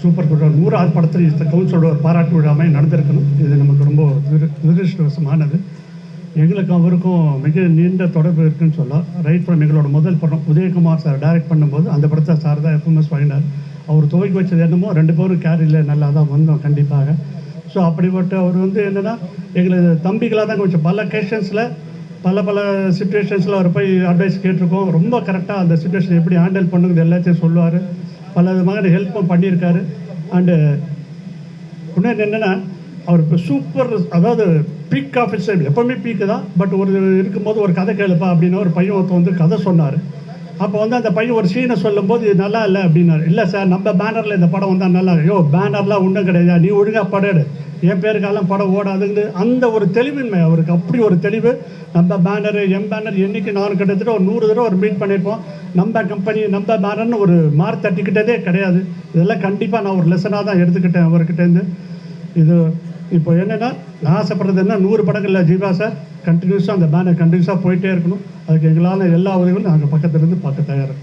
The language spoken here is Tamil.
சூப்பர் குட் 100வது படத்தில் இந்த கவுன்சிலோட ஒரு பாராட்டு விழாமை நடந்திருக்கணும். இது நமக்கு ரொம்ப துரதிருஷ்டவசமானது. எங்களுக்கும் அவருக்கும் மிக நீண்ட தொடர்பு இருக்குன்னு சொல்லலாம். ரைட் ஃப்ரம் எங்களோட முதல் படம் உதயகுமார் சார் டைரக்ட் பண்ணும்போது அந்த படத்தை சார் தான் எஃப்எம்எஸ் வாங்கினார். அவர் துவக்கி வச்சது என்னமோ 2 பேரும் கேரியில் நல்லா தான் வந்தோம் கண்டிப்பாக. ஸோ அப்படிப்பட்ட அவர் என்னென்னா எங்களை தம்பிகளாக தான் கொஞ்சம் பல கேஷன்ஸில் பல சுச்சுவேஷன்ஸில் அவர் போய் அட்வைஸ் கேட்டிருக்கோம். ரொம்ப கரெக்டாக அந்த சுச்சுவேஷன் எப்படி ஹேண்டில் பண்ணுங்கிறது எல்லாத்தையும் சொல்லுவார். பல விதமாக ஹெல்ப்பும் பண்ணியிருக்காரு. அண்டு இன்னும் என்னென்னா அவர் இப்போ சூப்பர், அதாவது பீக் ஆஃபீஸர், எப்போவுமே பீக்கு தான். பட் ஒரு இருக்கும்போது ஒரு கதை கேளுப்பா அப்படின்னு ஒரு பையன் ஒருத்தர் கதை சொன்னார். அப்போ அந்த பையன் ஒரு சீனை சொல்லும்போது இது நல்லா இல்லை அப்படின்னாரு. இல்லை சார், நம்ம பேனரில் இந்த படம் வந்தால் நல்லா, ஐயோ பேனர்லாம் ஒன்றும் கிடையாது, நீ ஒழுங்காக படம் என் பேருக்கெல்லாம் படம் ஓடாதுன்னு அந்த ஒரு தெளிவின்மை அவருக்கு. அப்படி ஒரு தெளிவு. நம்ம பேனரு எம் பேனர் என்றைக்கு நான் கிட்டத்தட்ட ஒரு 100 தடவை ஒரு மீட் பண்ணியிருப்போம். நம்ம கம்பெனி நம்ம பேனர்னு ஒரு மார்க் தட்டிக்கிட்டதே கிடையாது. இதெல்லாம் கண்டிப்பாக நான் ஒரு லெசனாக தான் எடுத்துக்கிட்டேன் அவர்கிட்டேருந்து. இது இப்போ என்னென்னா நான் ஆசைப்படுறது என்ன, 100 படங்களில் ஜீவா சார் கண்டினியூஸாக அந்த பேனர் கண்டினியூஸாக போயிட்டே இருக்கணும். அதுக்கு எங்களால் எல்லா உதவிகளும் நாங்கள் பக்கத்துலேருந்து பார்க்க தயாராக.